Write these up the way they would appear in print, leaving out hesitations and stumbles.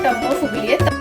टम्म फुगली आहे.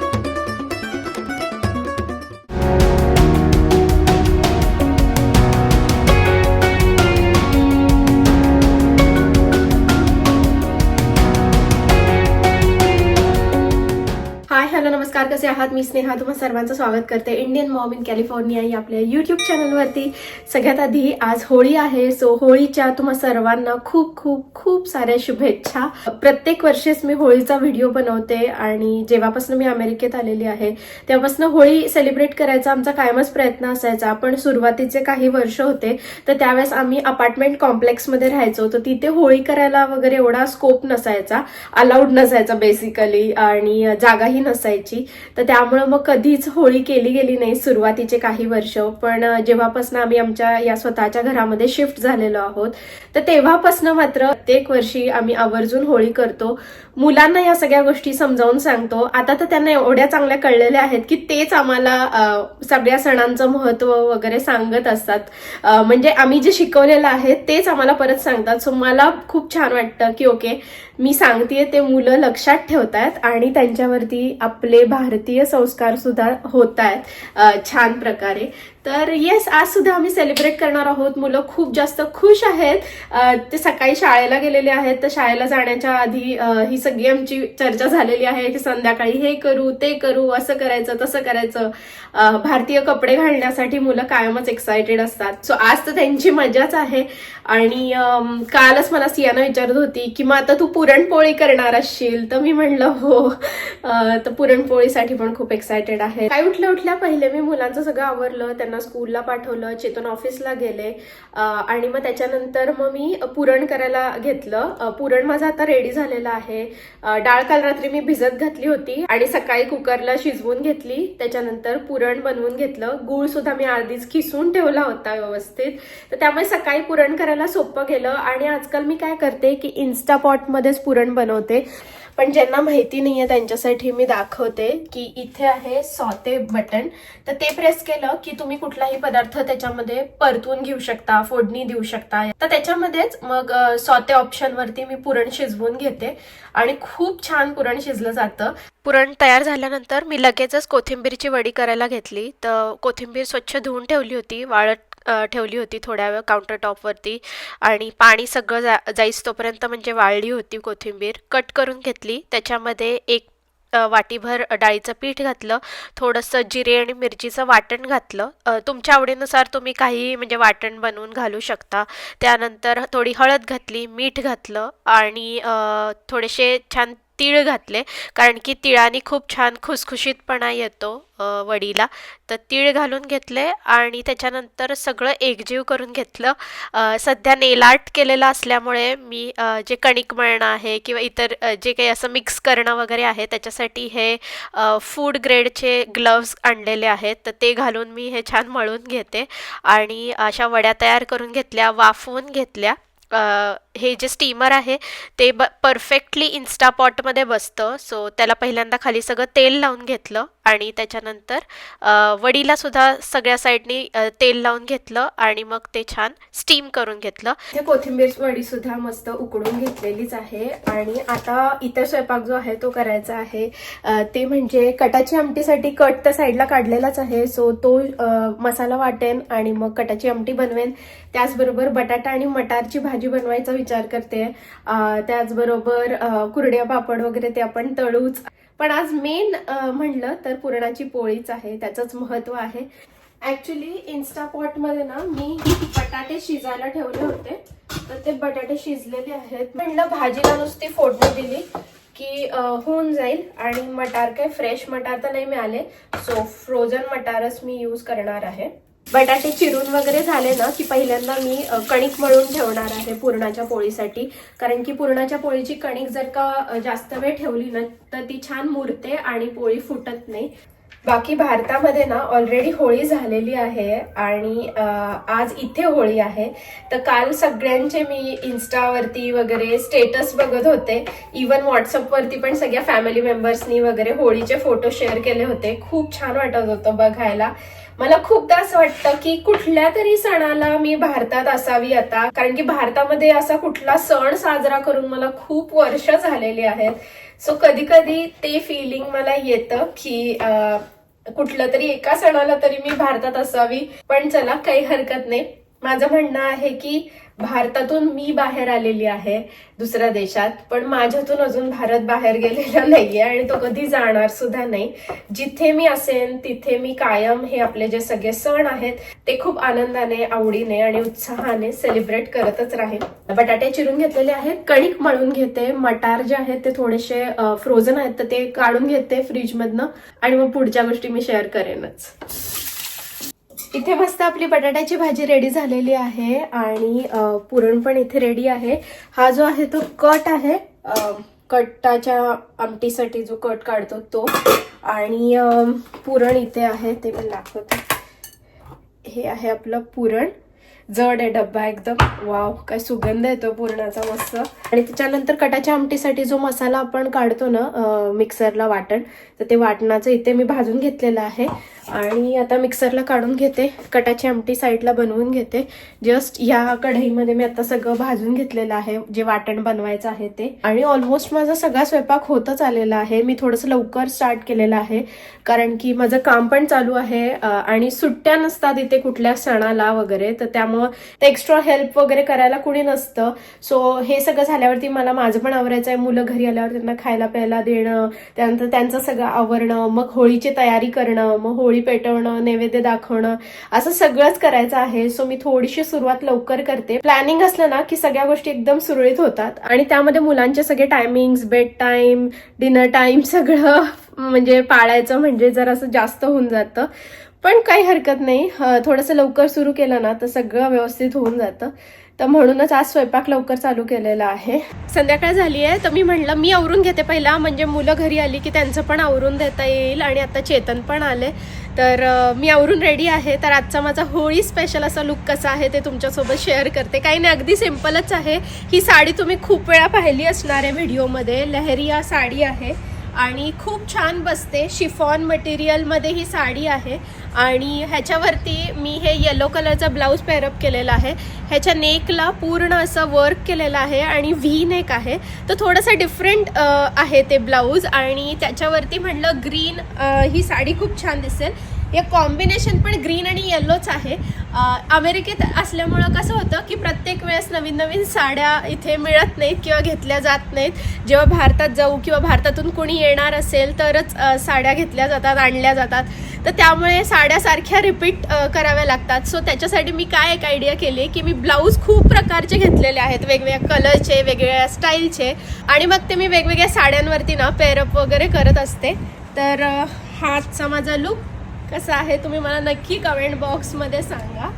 Hi hello नमस्कार, कसे आहात? मी स्नेहा तुम्हा सर्वांचं स्वागत करते इंडियन मॉम इन कॅलिफोर्निया या आपल्या यूट्यूब चॅनलवरती. सगळ्यात आधी आज होळी आहे, सो होळीच्या तुम्हा सर्वांना खूप खूप खूप साऱ्या शुभेच्छा. प्रत्येक वर्षीच मी होळीचा व्हिडिओ बनवते आणि जेव्हापासून मी अमेरिकेत आलेली आहे तेव्हापासून होळी सेलिब्रेट करायचा आमचा कायमच प्रयत्न असायचा. पण सुरुवातीचे काही वर्ष होते तर त्यावेळेस आम्ही अपार्टमेंट कॉम्प्लेक्समध्ये राहायचो, तर तिथे होळी करायला वगैरे एवढा स्कोप नसायचा, अलाउड नसायचा बेसिकली, आणि जागाही नसायची. तर त्यामुळे मग कधीच होळी केली गेली नाही सुरुवातीचे काही वर्ष. पण जेव्हापासून आम्ही आमच्या या स्वतःच्या घरामध्ये शिफ्ट झालेलो आहोत तर तेव्हापासून मात्र प्रत्येक वर्षी आम्ही आवर्जून होळी करतो. मुलांना या सगळ्या गोष्टी समजावून सांगतो. आता तर त्यांना एवढ्या चांगल्या कळलेल्या आहेत की तेच आम्हाला सगळ्या सणांचं महत्व वगैरे सांगत असतात. म्हणजे आम्ही जे शिकवलेलं आहे तेच आम्हाला परत सांगतात. सो मला खूप छान वाटतं की ओके, मी सांगतेय ते मुलं लक्षात ठेवतायत आणि त्यांच्यावरती आपले भारतीय संस्कार सुद्धा होत आहेत छान प्रकारे. तर येस, आज सुद्धा आम्ही सेलिब्रेट करणार आहोत. मुलं खूप जास्त खुश आहेत. ते सकाळी शाळेला गेलेले आहेत, तर शाळेला जाण्याच्या आधी ही सगळी आमची चर्चा झालेली आहे की संध्याकाळी हे करू ते करू, असं करायचं तसं करायचं. भारतीय कपडे घालण्यासाठी मुलं कायमच एक्सायटेड असतात. सो आज तर त्यांची मजाच आहे. आणि कालच मला सियाना विचारत होती की मग आता तू पुरणपोळी करणार असशील, तर मी म्हणलं हो. तर पुरणपोळीसाठी पण खूप एक्सायटेड आहे. काय उठल्या पहिले मी मुलांचं सगळं आवरलं, त्यांना स्कूलला पाठवलं, चेतन ऑफिसला गेले आणि मग त्याच्यानंतर मग मी पुरण करायला घेतलं. पुरण माझं आता रेडी झालेलं आहे. डाळ काल रात्री मी भिजत घातली होती आणि सकाळी कुकरला शिजवून घेतली. त्याच्यानंतर पुरण बनवून घेतलं. गूळ सुद्धा मी आधीच खिसून ठेवला होता व्यवस्थित, तर त्यामुळे सकाळी पुरण करायला सोपं गेलं. आणि आजकाल मी काय करते की इन्स्टापॉट मध्येच पुरण बनवते. पण ज्यांना माहिती नाहीये त्यांच्यासाठी मी दाखवते की इथे आहे सॉते बटन. तर ते प्रेस केलं की तुम्ही कुठलाही पदार्थ त्याच्यामध्ये परतून घेऊ शकता, फोडणी देऊ शकता. तर त्याच्यामध्येच मग सॉते ऑप्शन वरती मी पुरण शिजवून घेते आणि खूप छान पुरण शिजलं जातं. पुरण तयार झाल्यानंतर मी लगेचच कोथिंबीरची वडी करायला घेतली. तर कोथिंबीर स्वच्छ धुवून ठेवली होती, वाळत ठेवली होती थोड्या वेळ काउंटर टॉपवरती, आणि पाणी सगळं जाईस तोपर्यंत म्हणजे वाळली होती कोथिंबीर. कट करून घेतली. त्याच्यामध्ये एक वाटीभर डाळीचं पीठ घातलं, थोडंसं जिरे आणि मिरचीचं वाटण घातलं. तुमच्या आवडीनुसार तुम्ही काही म्हणजे वाटण बनवून घालू शकता. त्यानंतर थोडी हळद घातली, मीठ घातलं आणि थोडेसे छान तीळ घातले, कारण की तिळाने खूप छान खुसखुशीतपणा येतो वडीला. तर तीळ घालून घेतले आणि त्याच्यानंतर सगळं एकजीव करून घेतलं. सध्या नेल आर्ट केलेलं असल्यामुळे मी जे कणिक मळणं आहे किंवा इतर जे काही असं मिक्स करणं वगैरे आहे त्याच्यासाठी हे फूड ग्रेडचे ग्लव्स आणलेले आहेत. तर ते घालून मी हे छान मळून घेते आणि अशा वड्या तयार करून घेतल्या, वाफवून घेतल्या. हे जे स्टीमर आहे ते परफेक्टली इन्स्टापॉटमध्ये बसतं. सो त्याला पहिल्यांदा खाली सगळं तेल लावून घेतलं आणि त्याच्यानंतर वडीला सुद्धा सगळ्या साईडनी तेल लावून घेतलं आणि मग ते छान स्टीम करून घेतलं. ते कोथिंबीर वडी सुद्धा मस्त उकडून घेतलेलीच आहे. आणि आता इतर स्वयंपाक जो आहे तो करायचा आहे. ते म्हणजे कटाची आमटीसाठी कट तर साईडला काढलेलाच आहे. सो तो मसाला वाटेन आणि मग कटाची आमटी बनवेन. त्याचबरोबर बटाटा आणि मटारची भाजी बनवायचा विचार करते. त्याचबरोबर कुरड्या पापड वगैरे ते आपण तळूच. पण आज मेन म्हणलं तर पुरणाची पोळीच आहे, त्याचंच महत्व आहे. ऍक्च्युली इन्स्टापॉट मध्ये ना मी बटाटे शिजायला ठेवले होते, तर ते बटाटे शिजलेले आहेत. म्हणलं भाजीला नुसती फोडणी दिली की होऊन जाईल. आणि मटार काय फ्रेश मटार तर नाही मिळाले, सो फ्रोझन मटारच मी यूज करणार आहे. बटाटे चिरून वगैरे झाले ना की पहिल्यांदा मी कणिक मळून ठेवणार आहे पुरणाच्या पोळीसाठी. कारण की पुरणाच्या पोळीची कणिक जर का जास्त वेळ ठेवली ना तर ती छान मुरते आणि पोळी फुटत नाही. बाकी भारतामध्ये ना ऑलरेडी होळी झालेली आहे आणि आज इथे होळी आहे. तर काल सगळ्यांचे मी इन्स्टावरती वगैरे स्टेटस बघत होते. इवन व्हॉट्सअपवरती पण सगळ्या फॅमिली मेंबर्सनी वगैरे होळीचे फोटो शेअर केले होते. खूप छान वाटत होतं बघायला. मला खूपदा असं वाटतं की कुठल्या तरी सणाला मी भारतात असावी आता, कारण की भारतामध्ये असा कुठला सण साजरा करून मला खूप वर्ष झालेली आहेत. सो कधी कधी ते फिलिंग मला येतं की कुठलं तरी एका सणाला तरी मी भारतात असावी. पण चला, काही हरकत नाही. माझं म्हणणं आहे की भारतातून मी बाहेर आलेली आहे दुसऱ्या देशात, पण माझ्यातून अजून भारत बाहेर गेलेला नाहीये आणि तो कधी जाणार सुद्धा नाही. जिथे मी असेन तिथे मी कायम हे आपले जे सगळे सण आहेत ते खूप आनंदाने, आवडीने आणि उत्साहाने सेलिब्रेट करतच राहीन. बटाटे चिरून घेतलेले आहेत, कणिक मळून घेते, मटार जे आहेत ते थोडेसे फ्रोझन आहेत तर ते काढून घेते फ्रीजमधनं आणि मग पुढच्या गोष्टी मी शेअर करेनच. इथे मस्त आपली बटाट्याची भाजी रेडी झालेली आहे आणि पुरण पण इथे रेडी आहे. हा जो आहे तो कट आहे, कटाच्या आमटीसाठी जो कट काढतो तो, आणि पुरण इथे आहे ते पण दाखवते. हे आहे आपलं पुरण, जड आहे डब्बा एकदम. वाव, काय सुगंध येतो पुरणाचा मस्त. आणि त्याच्यानंतर कटाच्या आमटीसाठी जो मसाला आपण काढतो ना मिक्सरला वाटण, तर ते वाटणाचं इथे मी भाजून घेतलेलं आहे आणि आता मिक्सरला काढून घेते. कटाची आमटी साईडला बनवून घेते. जस्ट या कढईमध्ये मी आता सगळं भाजून घेतलेलं आहे जे वाटण बनवायचं आहे ते. आणि ऑलमोस्ट माझा सगळा स्वयंपाक होतच आलेला आहे. मी थोडंसं लवकर स्टार्ट केलेलं आहे कारण की माझं काम पण चालू आहे आणि सुट्ट्या नसतात इथे कुठल्या सणाला वगैरे, तर त्यामुळे ते एक्स्ट्रा हेल्प वगैरे करायला कुणी नसतं. सो हे सगळं झाल्यावरती मला माझं पण आवरायचं आहे. मुलं घरी आल्यावर त्यांना खायला प्यायला देणं, त्यानंतर त्यांचं सगळं आवरणं, मग होळीची तयारी करणं, मग होळी पेटवणं, नैवेद्य दाखवणं, असं सगळंच करायचं आहे. सो मी थोडीशी सुरुवात लवकर करते. प्लॅनिंग असलं ना की सगळ्या गोष्टी एकदम सुरळीत होतात आणि त्यामध्ये मुलांचे सगळे timings, bed time, dinner time सगळं म्हणजे पाळायचं म्हणजे जर असं जास्त होऊन जातं. पण काही हरकत नाही, थोडंसं लवकर सुरू केलं ना तर सगळं व्यवस्थित होऊन जातं. तर म्हणूनच आज स्वयंपाक लवकर चालू केलेला आहे. संध्याकाळ झाली आहे तर मी म्हणलं मी आवरून घेते पहिला, म्हणजे मुलं घरी आली की त्यांचं पण आवरून देता येईल. आणि आता चेतन पण आले तर मी आवरून रेडी आहे. तर आजचा माझा होळी स्पेशल असा लुक कसा आहे ते तुमच्यासोबत शेअर करते. काही नाही, अगदी सिम्पलच आहे. ही साडी तुम्ही खूप वेळा पाहिली असणार आहे व्हिडिओमध्ये. लहरिया साडी आहे आणि खूप छान बसते. शिफॉन मटेरियलमध्ये ही साडी आहे आणि ह्याच्यावरती मी हे येलो कलरचा ब्लाऊज पेअरअप केलेला आहे. ह्याच्या नेकला पूर्ण असं वर्क केलेलं आहे आणि व्ही नेक आहे, तर थोडंसं डिफरंट आहे ते ब्लाऊज. आणि त्याच्यावरती म्हटलं ग्रीन, ही साडी खूप छान दिसेल. हे कॉम्बिनेशन पण ग्रीन आणि येल्लोच आहे. अमेरिकेत असल्यामुळं कसं होतं की प्रत्येक वेळेस नवीन नवीन साड्या इथे मिळत नाहीत किंवा घेतल्या जात नाहीत. जेव्हा भारतात जाऊ किंवा भारतातून कोणी येणार असेल तरच साड्या घेतल्या जातात, आणल्या जातात. तर त्यामुळे साड्या सारख्या रिपीट कराव्या लागतात. सो त्याच्यासाठी मी काय एक आयडिया केली की मी ब्लाऊज खूप प्रकारचे घेतलेले आहेत, वेगवेगळ्या कलरचे, वेगवेगळ्या स्टाईलचे, आणि मग ते मी वेगवेगळ्या साड्यांवरती ना पेअरअप वगैरे करत असते. तर हा आजचा माझा लुक कसा आहे तुम्ही मला नक्की कमेंट बॉक्समध्ये सांगा.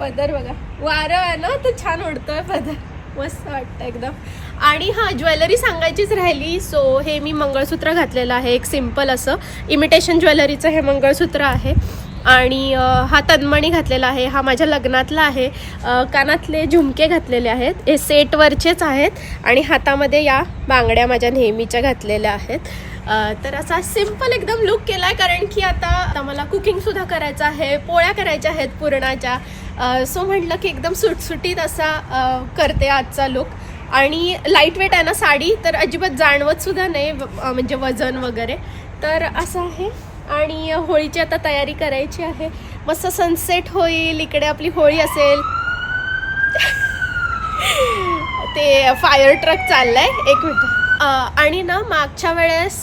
पदर बघा, वारं आहे ना तर छान उडतोय पदर, मस्त वाटतं एकदम. आणि हां, ज्वेलरी सांगायचीच राहिली. सो हे मी मंगळसूत्र घातलेलं आहे, एक सिम्पल असं इमिटेशन ज्वेलरीचं हे मंगळसूत्र आहे. आणि हा तन्मणी घातलेला आहे, हा माझ्या लग्नातला आहे. कानातले झुमके घातलेले आहेत, हे सेटवरचेच आहेत. आणि हातामध्ये या बांगड्या माझ्या नेहमीच्या घातलेल्या आहेत. तर असा सिम्पल एकदम लुक केला आहे कारण की आता मला कुकिंगसुद्धा करायचं आहे, पोळ्या करायच्या आहेत पुरणाच्या. सो म्हटलं की एकदम सुटसुटीत असा करते आजचा लुक. आणि लाईट वेट आहे ना साडी, तर अजिबात जाणवत सुद्धा नाही म्हणजे वजन वगैरे. तर असं आहे. आणि होळीची आता तयारी करायची आहे. मस्त सनसेट होईल, इकडे आपली होळी असेल. ते फायर ट्रक चाललाय, एक मिनिट. आणि ना मागच्या वेळेस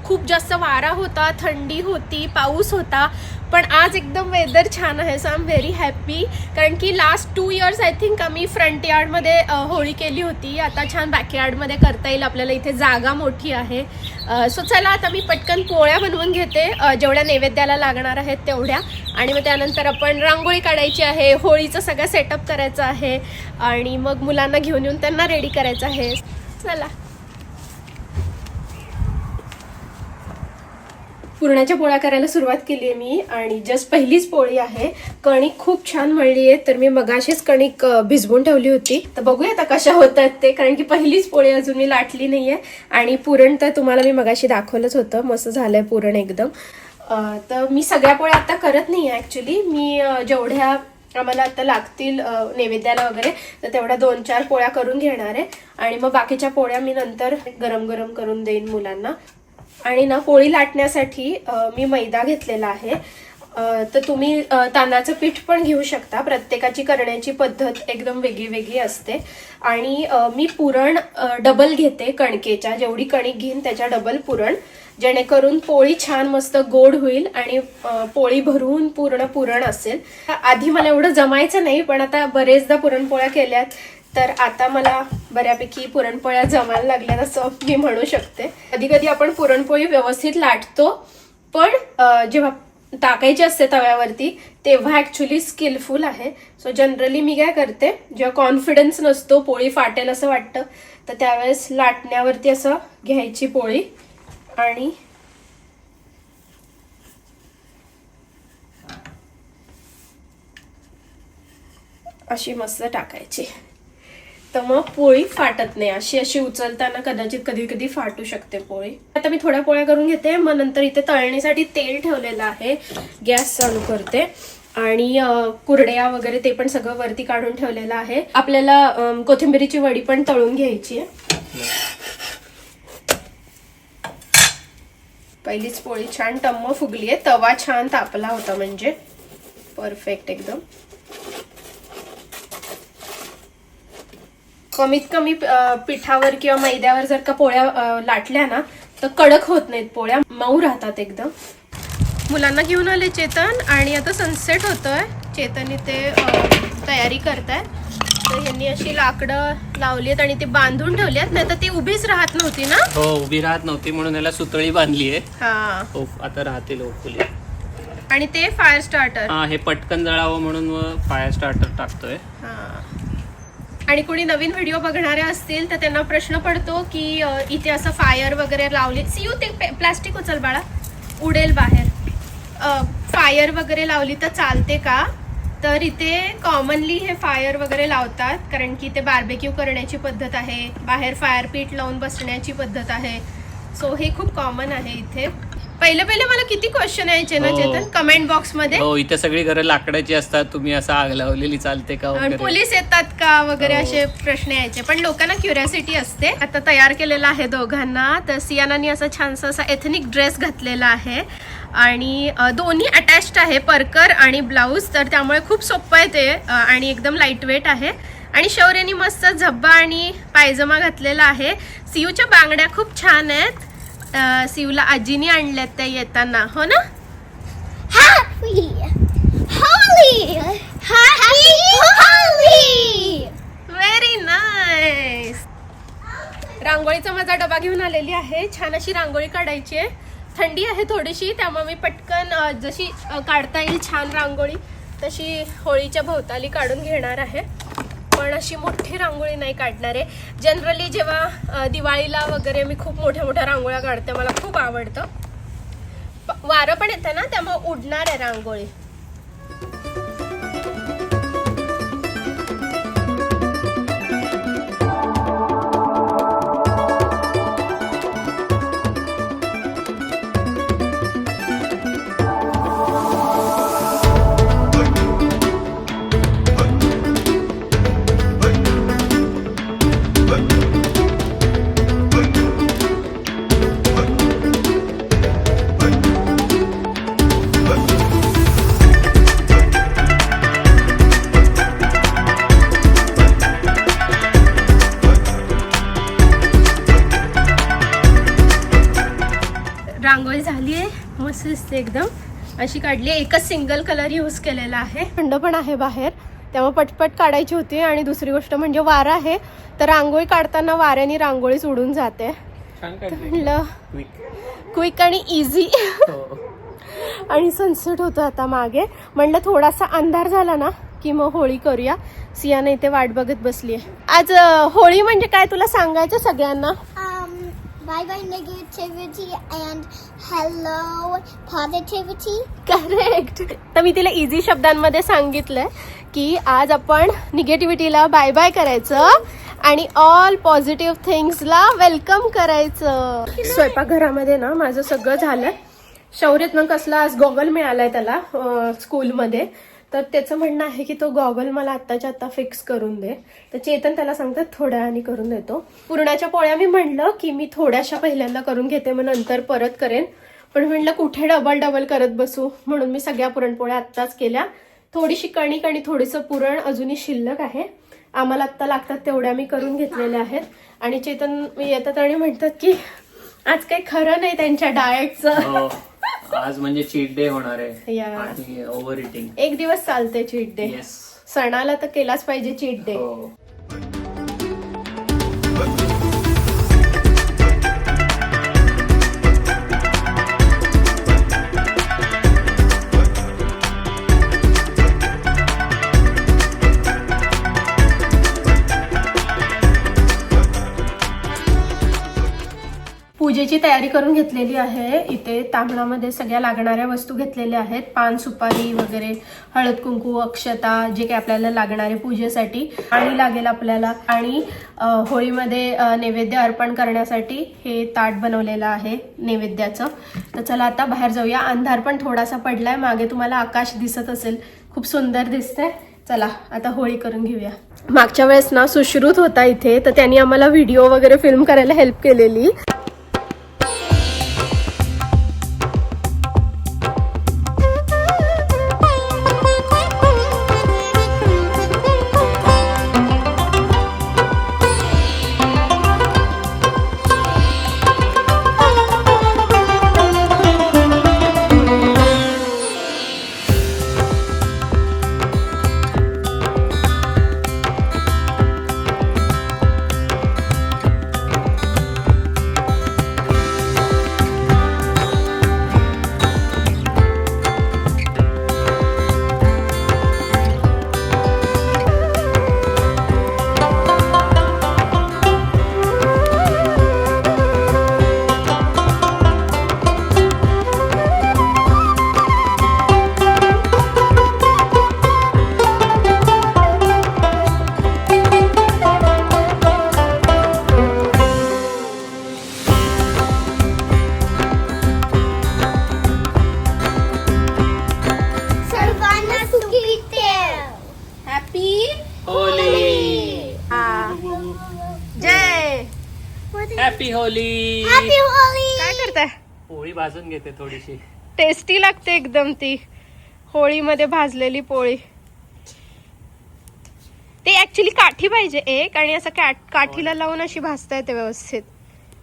खूप जास्त वारा होता, थंडी होती, पाऊस होता, पण आज एकदम वेदर छान आहे. So I am very happy कारण की लास्ट 2 इयर्स आय थिंक आम्ही फ्रंट यार्डमध्ये होळी केली होती. आता छान बॅकयार्डमध्ये करता येईल आपल्याला, इथे जागा मोठी आहे. सो चला आता मी पटकन पोळ्या बनवून घेते, जेवढ्या नैवेद्याला लागणार आहेत तेवढ्या. आणि मग त्यानंतर आपण रांगोळी काढायची आहे, होळीचं सगळं सेटअप करायचं आहे आणि मग मुलांना घेऊन येऊन त्यांना रेडी करायचं आहे. चला. पुरणाच्या पोळ्या करायला सुरुवात केली आहे मी आणि जस्ट पहिलीच पोळी आहे. कणिक खूप छान मळली आहे, तर मी मगाशीच कणिक भिजवून ठेवली होती. तर बघूया आता कशा होतात ते, कारण की पहिलीच पोळी अजून मी लाटली नाहीये. आणि पुरण तर तुम्हाला मी मगाशी दाखवलंच होतं, मस्त झालंय पुरण एकदम. तर मी सगळ्या पोळ्या आता करत नाही आहे ॲक्च्युली. मी जेवढ्या आम्हाला आता लागतील नैवेद्याला वगैरे, तर तेवढ्या 2-4 पोळ्या करून घेणार आहे आणि मग बाकीच्या पोळ्या मी नंतर गरम गरम करून देईन मुलांना. आणि ना पोळी लाटण्यासाठी मी मैदा घेतलेला आहे. तर तुम्ही तांदळाचं पीठ पण घेऊ शकता. प्रत्येकाची करण्याची पद्धत एकदम वेगळी वेगळी असते. आणि मी पुरण डबल घेते कणकेच्या, जेवढी कणिक घेईन त्याच्या डबल पुरण, जेणेकरून पोळी छान मस्त गोड होईल आणि पोळी भरून पूर्ण पुरण असेल. आधी मला एवढं जमायचं नाही, पण आता बरेचदा पुरणपोळ्या केल्यात तर आता मला बऱ्यापैकी पुरणपोळ्या जमायला लागल्यात असं मी म्हणू शकते. कधी कधी आपण पुरणपोळी व्यवस्थित लाटतो, पण जेव्हा टाकायची असते तव्यावरती तेव्हा ऍक्च्युली स्किलफुल आहे. सो जनरली मी काय करते, जेव्हा कॉन्फिडन्स नसतो, पोळी फाटेल असं वाटतं, तर त्यावेळेस लाटण्यावरती असं घ्यायची पोळी आणि अशी मस्त टाकायची, तर मग पोळी फाटत नाही. अशी उचलताना कदाचित कधी कधी फाटू शकते पोळी. आता मी थोड्या पोळ्या करून घेते, मग नंतर इथे तळणीसाठी तेल ठेवलेलं आहे, गॅस चालू करते आणि कुरड्या वगैरे ते पण सगळं वरती काढून ठेवलेलं आहे. आपल्याला कोथिंबीरीची वडी पण तळून घ्यायची आहे. पहिलीच पोळी छान टम्म फुगली आहे, तवा छान तापला होता, म्हणजे परफेक्ट एकदम. कमीत कमी पिठावर किंवा मैद्यावर जर का पोळ्या लाटल्या ना तर कडक होत नाहीत पोळ्या, मऊ राहतात एकदम. मुलांना घेऊन आले चेतन आणि आता सनसेट होतोय. चेतन इथे तयारी करताय, तर यांनी अशी लाकडं लावलीत आणि ती बांधून ठेवलीत, नाही तर ती उभीच राहत नव्हती ना. हो, उभी राहत नव्हती म्हणून याला सुतळी बांधली आहे. हा, आता राहतील होपफुली. आणि ते फायर स्टार्टर, हा, हे पटकन जळावं म्हणून फायर स्टार्टर टाकतोय. आणि कोणी नवीन व्हिडिओ बघणारे असतील तर त्यांना प्रश्न पडतो की इथे असं फायर वगैरे लावली, सीयू ते प्लास्टिक उचल बाळा, उडेल बाहेर. फायर वगैरे लावली तर चालते का, तर इथे कॉमनली हे फायर वगैरे लावतात, कारण की ते बार्बेक्यू करण्याची पद्धत आहे, बाहेर फायर पीट लावून बसण्याची पद्धत आहे. सो हे खूप कॉमन आहे इथे. पहिले मला किती क्वेश्चन यायचे ना चेतन कमेंट बॉक्स मध्ये. हो, इथे सगळी घरं लाकडाची असतात, तुम्ही असं आग लावलेली चालते का वगैरे, पोलीस येतात का वगैरे असे प्रश्न यायचे, पण लोकांना क्युरियोसिटी असते. आता तयार केलेला आहे दोघांना. तर सियानानी असा छानसा असा एथनिक ड्रेस घातलेला आहे आणि दोन्ही अटॅच्ड आहे, परकर आणि ब्लाऊज, तर त्यामुळे खूप सोपं आहे ते आणि एकदम लाईट वेट आहे. आणि शौर्यनी मस्त झब्बा आणि पायजमा घातलेला आहे. सियूच्या बांगड्या खूप छान आहेत, सियूला आजीनी आणल्यात त्या येताना, हो ना. Happy Holi! Happy Holi! Very nice. रांगोळीचा माझा डबा घेऊन आलेली आहे. छान अशी रांगोळी काढायची आहे. थंडी आहे थोडीशी, त्यामुळे मी पटकन जशी काढता येईल छान रांगोळी तशी होळीच्या भोवताली काढून घेणार आहे. पण अशी मोठी रांगोळी नाही काढणार आहे. जनरली जेव्हा दिवाळीला वगैरे मी खूप मोठ्या मोठ्या रांगोळ्या काढते, मला खूप आवडतं. वारं पण येतं ना, त्यामुळे उडणार आहे रांगोळी. रांगोळी झाली आहे, मस्त दिसते एकदम. अशी काढली आहे, एकच सिंगल कलर यूज केलेला आहे. थंड पण आहे बाहेर, त्यामुळे पटपट काढायची होती. आणि दुसरी गोष्ट म्हणजे वारा आहे, तर रांगोळी काढताना वाऱ्याने रांगोळीच उडून जाते. म्हणलं क्विक आणि इझी. आणि सनसेट होतं आता मागे. म्हणलं थोडासा अंधार झाला ना की मग होळी करूया. सियाना इथे वाट बघत बसली आहे. आज होळी म्हणजे काय तुला सांगायचं सगळ्यांना? Bye bye negativity and hello positivity. Correct. तर मी तिला इझी शब्दांमध्ये सांगितलंय की आज आपण निगेटिव्हिटीला बाय बाय करायचं आणि ऑल पॉझिटिव्ह थिंग्सला वेलकम करायचं. स्वयंपाकघरामध्ये ना माझं सगळं झालंय. शौर्यत मग कसला आज गॉगल मिळालाय त्याला स्कूलमध्ये, तर त्याचं म्हणणं आहे की तो गॉगल मला आत्ताच्या आत्ता फिक्स करून दे. तर चेतन त्याला सांगतात थोड्या वेळाने करून देतो. पुरणाच्या पोळ्या मी म्हणलं की मी थोड्याशा पहिल्यांदा करून घेते, मग नंतर परत करेन. पण म्हणलं कुठे डबल करत बसू, म्हणून मी सगळ्या पुरणपोळ्या आत्ताच केल्या. थोडीशी कणिक आणि थोडीसं पुरण अजूनही शिल्लक आहे. आम्हाला आत्ता लागतात तेवढ्या मी करून घेतलेल्या आहेत. आणि चेतन येतात आणि म्हणतात की आज काही खरं नाही त्यांच्या डाएटचं. हो, आज म्हणजे चीट डे होणार आहे या. आणि ओव्हर इटिंग. एक दिवस चालते चीट डे. येस. सणाला तर केलाच पाहिजे चीट डे. हो. पूजेची तयारी करून घेतलेली आहे. इथे तांदळामध्ये सगळ्या लागणाऱ्या वस्तू घेतलेल्या आहेत. पान, सुपारी वगैरे, हळद, कुंकू, अक्षता, जे काही आपल्याला लागणारे पूजेसाठी. आणि लागेल आपल्याला. आणि होळीमध्ये नैवेद्य अर्पण करण्यासाठी हे ताट बनवलेलं आहे नैवेद्याचं. तर चला आता बाहेर जाऊया. अंधार पण थोडासा पडलाय. मागे तुम्हाला आकाश दिसत असेल, खूप सुंदर दिसतंय. चला आता होळी करून घेऊया. मागच्या वेळेस ना सुश्रुत होता इथे, तर त्यांनी आम्हाला व्हिडिओ वगैरे फिल्म करायला हेल्प केलेली. Happy Holy. Happy Holi! काय करताय? पोळी भाजून घेते थोडीशी. टेस्टी लागते एकदम ती होळीमध्ये भाजलेली पोळी. ते ऍक्च्युली काठी पाहिजे एक, आणि असं काठीला लावून अशी भाजता येते व्यवस्थित.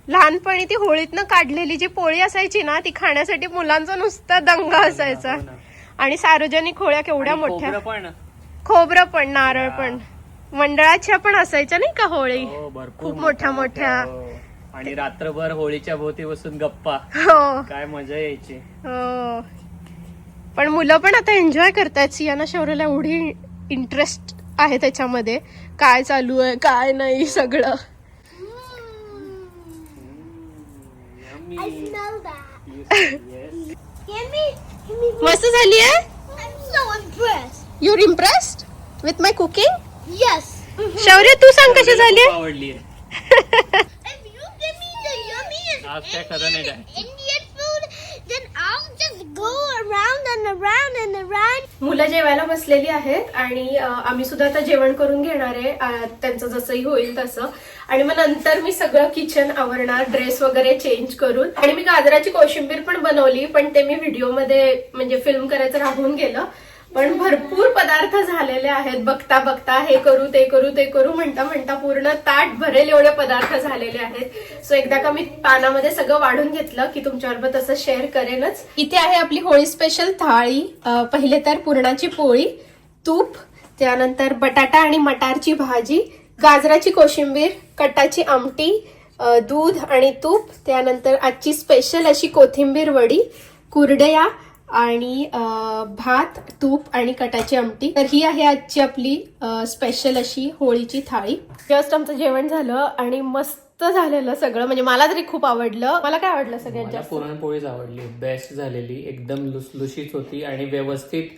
लहानपणी ती होळीतनं काढलेली जी पोळी असायची ना, ती खाण्यासाठी मुलांचा नुसता दंगा असायचा. हो ना. आणि सार्वजनिक होळ्या केवढ्या आणि मोठ्या. खोबरं पण. खोबरं पण, नारळ पण. मंडळाच्या पण असायच्या नाही का होळी, हो, भरपूर खूप मोठ्या मोठ्या. हो. आणि रात्रभर होळीच्या भोवती बसून गप्पा. हो काय मजा यायची. हो. पण मुलं पण आता एन्जॉय करतायत. सियाना शौर्यला एवढी इंटरेस्ट आहे त्याच्यामध्ये, काय चालू आहे काय नाही सगळं. I smell that. Give me. मस्त झाली आहे. I'm so impressed. Your impressed with my cooking. Yes. शौर्य तू सांग कशी झाली आहे. आवडली. If you give me the yummiest आज काय खरं नाही काय. Indian food, then I'll just go around and around and around. मुलं जेवायला बसलेली आहेत आणि आम्ही सुद्धा आता जेवण करून घेणार आहे. त्यांचं जसंही होईल तसं. आणि मग नंतर मी सगळं किचन आवरणार, ड्रेस वगैरे चेंज करून. आणि मी गाजराची कोशिंबीर पण बनवली, पण ते मी व्हिडिओमध्ये म्हणजे फिल्म करायचं राहून गेलं. पण भरपूर पदार्थ झालेले आहेत. बघता बघता हे करू ते करू ते करू म्हणता म्हणता पूर्ण ताट भरेल एवढे पदार्थ झालेले आहेत. सो एकदा का मी पानामध्ये सगळं वाढून घेतलं की तुमच्याबरोबर तसं शेअर करेनच. इथे आहे आपली होळी स्पेशल थाळी. पहिले तर पुरणाची पोळी, तूप, त्यानंतर बटाटा आणि मटारची भाजी, गाजराची कोशिंबीर, कटाची आमटी, दूध आणि तूप, त्यानंतर आजची स्पेशल अशी कोथिंबीर वडी, कुरडया आणि भात, तूप आणि कटाची आमटी. तर ही आहे आजची आपली स्पेशल अशी होळीची थाळी. जस्ट आमचं जेवण झालं आणि मस्त झालेलं सगळं. म्हणजे मला तरी खूप आवडलं. मला काय आवडलं सगळ्यात मला जास्त? पुरणपोळीच आवडली. बेस्ट झालेली, एकदम लुसलुशीत होती आणि व्यवस्थित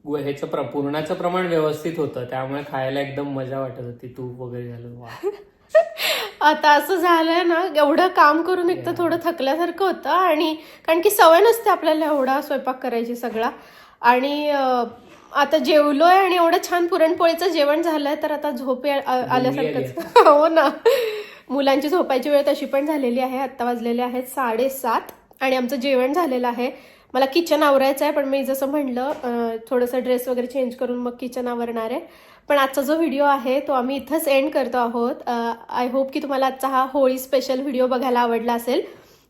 ह्याचं पुरणाचं प्रमाण व्यवस्थित होतं, त्यामुळे खायला एकदम मजा वाटत होती. तूप वगैरे झालं. वा. आता असं झालंय ना, एवढं काम करून एक तर थोडं थकल्यासारखं होतं. आणि कारण की सवय नसते आपल्याला एवढा स्वयंपाक करायची सगळा. आणि आता जेवलोय आणि एवढं छान पुरणपोळीचं जेवण झालंय तर आता झोप आल्यासारखंच. हो ना, मुलांची झोपायची वेळ तशी पण झालेली आहे. आत्ता वाजलेले आहेत 7:30 आणि आमचं जेवण झालेलं आहे. मला किचन आवरायचं आहे, पण मी जसं म्हणलं थोडंसं ड्रेस वगैरे चेंज करून मग किचन आवरणार आहे. पण आजचा जो व्हिडिओ आहे तो आम्ही इथंच एंड करतो आहोत. आय होप की तुम्हाला आजचा हा होळी स्पेशल व्हिडिओ बघायला आवडला असेल.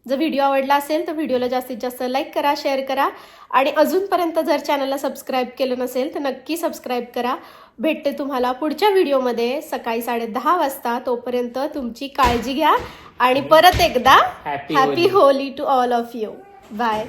जर व्हिडिओ आवडला असेल तर व्हिडिओला जास्तीत जास्त लाईक करा, शेअर करा आणि अजूनपर्यंत जर चॅनलला सबस्क्राईब केलं नसेल तर नक्की सबस्क्राईब करा. भेटते तुम्हाला पुढच्या व्हिडिओमध्ये सकाळी 10:30 वाजता. तोपर्यंत तुमची काळजी घ्या आणि परत एकदा Happy happy Holi to all of you. Bye.